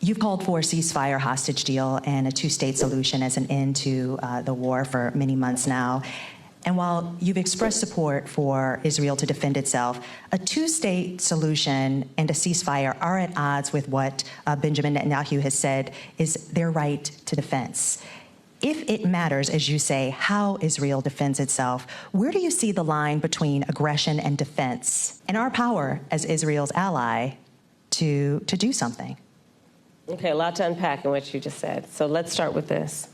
You've called for a ceasefire, hostage deal, and a two-state solution as an end to the war for many months now. And while you've expressed support for Israel to defend itself, a two-state solution and a ceasefire are at odds with what Benjamin Netanyahu has said is their right to defense. If it matters, as you say, how Israel defends itself, where do you see the line between aggression and defense and our power as Israel's ally to do something? Okay, a lot to unpack in what you just said. So let's start with this.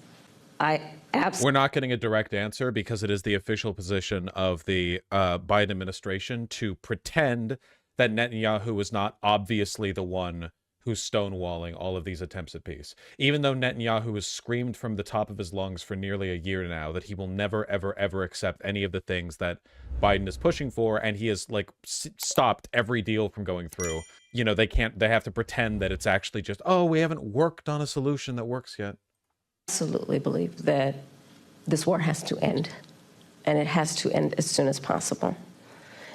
We're not getting a direct answer because it is the official position of the Biden administration to pretend that Netanyahu is not obviously the one who's stonewalling all of these attempts at peace. Even though Netanyahu has screamed from the top of his lungs for nearly a year now that he will never, ever, ever accept any of the things that Biden is pushing for, and he has like stopped every deal from going through. You know, they have to pretend that it's actually just, oh, we haven't worked on a solution that works yet. Absolutely believe that this war has to end, and it has to end as soon as possible.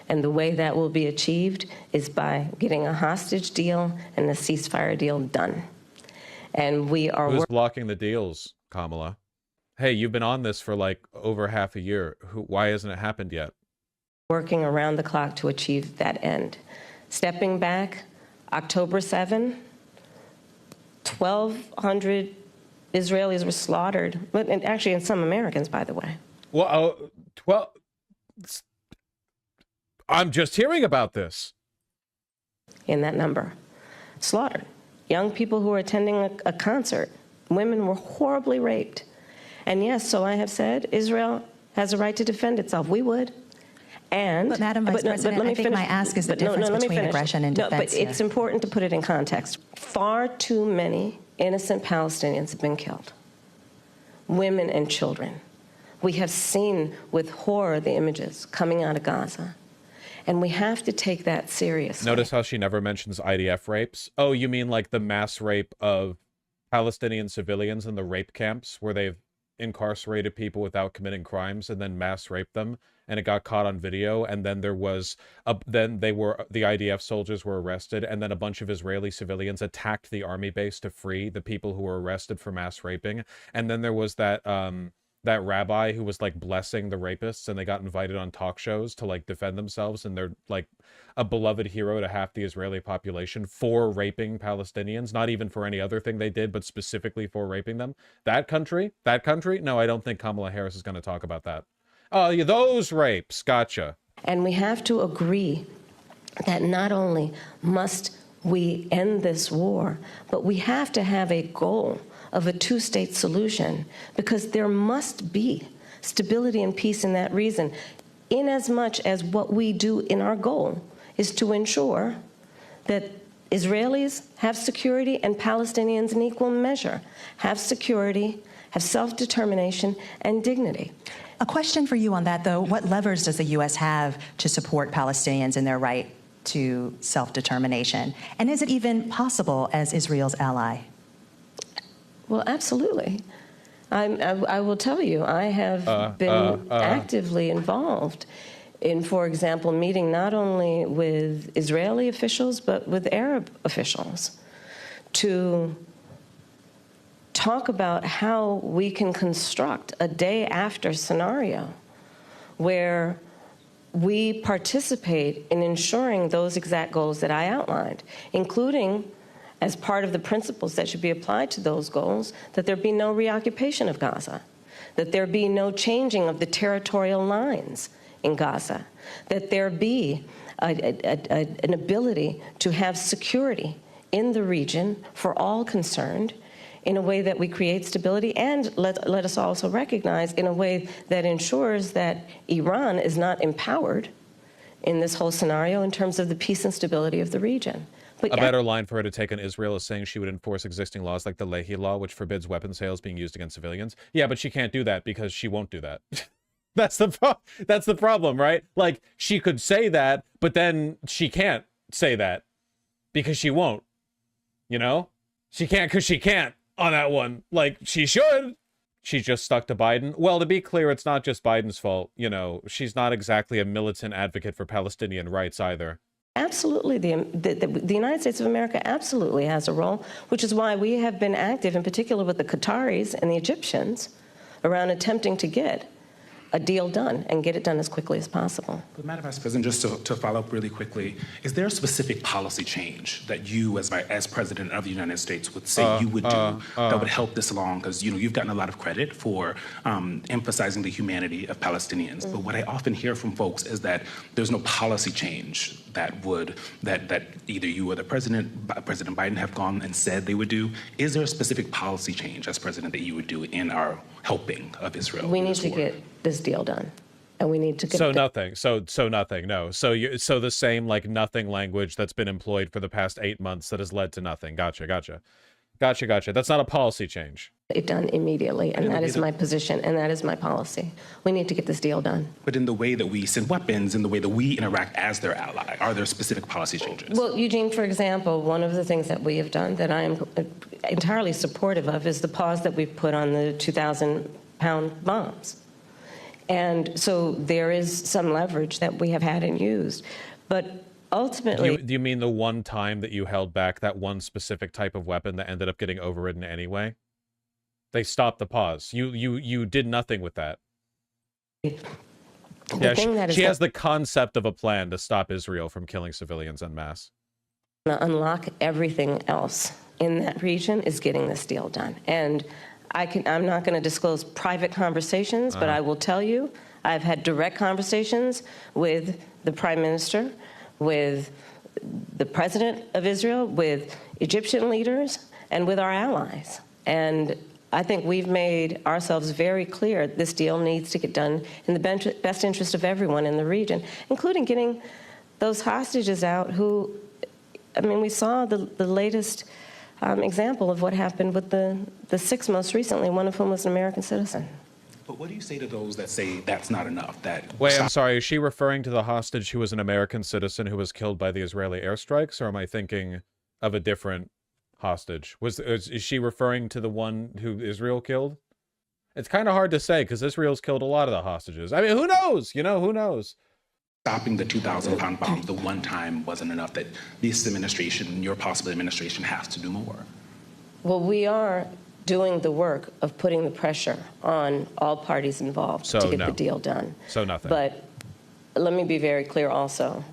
And the way that will be achieved is by getting a hostage deal and a ceasefire deal done. And we are— Who's blocking the deals, Kamala? Hey, you've been on this for like over half a year. Why hasn't it happened yet? Working around the clock to achieve that end. Stepping back, October 7, 1,200 Israelis were slaughtered, but actually and some Americans, by the way. Well, I'm just hearing about this. In that number, slaughtered. Young people who were attending a concert. Women were horribly raped. And yes, so I have said, Israel has a right to defend itself. We would. And, but Madam Vice President, I think my ask is the difference between aggression and defense. No, but it's important to put it in context. Far too many innocent Palestinians have been killed. Women and children. We have seen with horror the images coming out of Gaza. And we have to take that seriously. Notice how she never mentions IDF rapes? Oh, you mean like the mass rape of Palestinian civilians in the rape camps where they've incarcerated people without committing crimes and then mass raped them, and it got caught on video, and then there was the IDF soldiers were arrested, and then a bunch of Israeli civilians attacked the army base to free the people who were arrested for mass raping, and then there was that that rabbi who was like blessing the rapists, and they got invited on talk shows to like defend themselves, and they're like a beloved hero to half the Israeli population for raping Palestinians, not even for any other thing they did, but specifically for raping them. That country? No, I don't think Kamala Harris is going to talk about that. Oh, yeah, those rapes. Gotcha. And we have to agree that not only must we end this war, but we have to have a goal of a two-state solution, because there must be stability and peace in that region, inasmuch as what we do in our goal is to ensure that Israelis have security and Palestinians in equal measure have security, have self-determination and dignity. A question for you on that, though. What levers does the U.S. have to support Palestinians in their right to self-determination? And is it even possible as Israel's ally? Well, absolutely. I will tell you, I have been actively involved in, for example, meeting not only with Israeli officials, but with Arab officials to talk about how we can construct a day after scenario where we participate in ensuring those exact goals that I outlined, including as part of the principles that should be applied to those goals, that there be no reoccupation of Gaza, that there be no changing of the territorial lines in Gaza, that there be an ability to have security in the region for all concerned in a way that we create stability, and let us also recognize in a way that ensures that Iran is not empowered in this whole scenario in terms of the peace and stability of the region. But a better line for her to take on Israel is saying she would enforce existing laws like the Lehi law, which forbids weapon sales being used against civilians. Yeah, but she can't do that because she won't do that. That's the problem, right? Like, she could say that, but then she can't say that because she won't. You know? She can't because she can't on that one. Like, she should. She's just stuck to Biden. Well, to be clear, it's not just Biden's fault. You know, she's not exactly a militant advocate for Palestinian rights either. Absolutely. The United States of America absolutely has a role, which is why we have been active, in particular with the Qataris and the Egyptians, around attempting to get a deal done and get it done as quickly as possible. But Madam Vice President, just to follow up really quickly, is there a specific policy change that you, as President of the United States, would say you would do that would help this along? Because you've gotten a lot of credit for emphasizing the humanity of Palestinians. But what I often hear from folks is that there's no policy change that either you or President Biden have gone and said they would do. Is there a specific policy change as president that you would do in our helping of Israel? We need to get this deal done, and we need to get nothing. So nothing. No. So the same like nothing language that's been employed for the past 8 months that has led to nothing. Gotcha. That's not a policy change. It done immediately, and that is my position, and that is my policy. We need to get this deal done. But in the way that we send weapons, in the way that we interact as their ally, are there specific policy changes? Well, Eugene, for example, one of the things that we have done that I am entirely supportive of is the pause that we've put on the 2,000-pound bombs. And so there is some leverage that we have had and used. But ultimately... Do you mean the one time that you held back that one specific type of weapon that ended up getting overridden anyway? They stopped the pause. You did nothing with that. She has the concept of a plan to stop Israel from killing civilians en masse. Unlock everything else in that region is getting this deal done. And I'm not going to disclose private conversations, but I will tell you, I've had direct conversations with the Prime Minister, with the President of Israel, with Egyptian leaders, and with our allies. And I think we've made ourselves very clear this deal needs to get done in the best interest of everyone in the region, including getting those hostages out who, I mean, we saw the latest example of what happened with the 6 most recently, one of whom was an American citizen. But what do you say to those that say that's not enough? Wait, I'm sorry, is she referring to the hostage who was an American citizen who was killed by the Israeli airstrikes, or am I thinking of a different hostage? Is she referring to the one who Israel killed? It's kind of hard to say because Israel's killed a lot of the hostages. I mean, who knows? Who knows? Stopping the 2,000-pound bomb the one time wasn't enough, that this administration, your possible administration, has to do more. Well, we are doing the work of putting the pressure on all parties involved to get the deal done. So nothing. But let me be very clear also.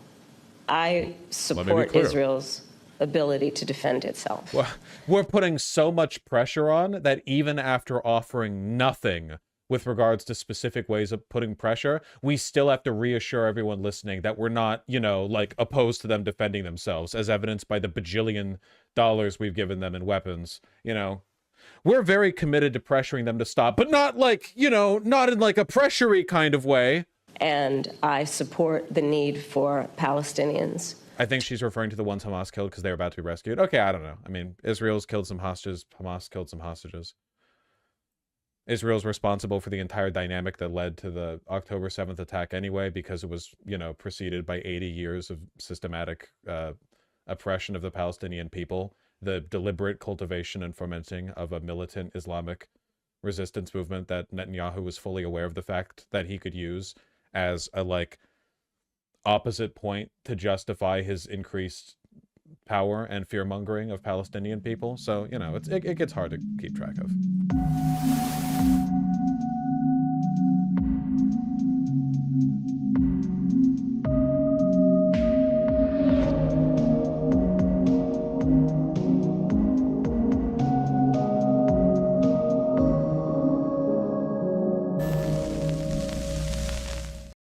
I support Israel's ability to defend itself. Well, we're putting so much pressure on that even after offering nothing with regards to specific ways of putting pressure, we still have to reassure everyone listening that we're not, like opposed to them defending themselves, as evidenced by the bajillion dollars we've given them in weapons. We're very committed to pressuring them to stop, but not like, not in like a pressury kind of way. And I support the need for Palestinians. I think she's referring to the ones Hamas killed because they were about to be rescued. Okay, I don't know. I mean, Israel's killed some hostages. Hamas killed some hostages. Israel's responsible for the entire dynamic that led to the October 7th attack anyway, because it was, preceded by 80 years of systematic oppression of the Palestinian people, the deliberate cultivation and fomenting of a militant Islamic resistance movement that Netanyahu was fully aware of the fact that he could use as a, opposite point to justify his increased power and fear-mongering of Palestinian people. So, it gets hard to keep track of.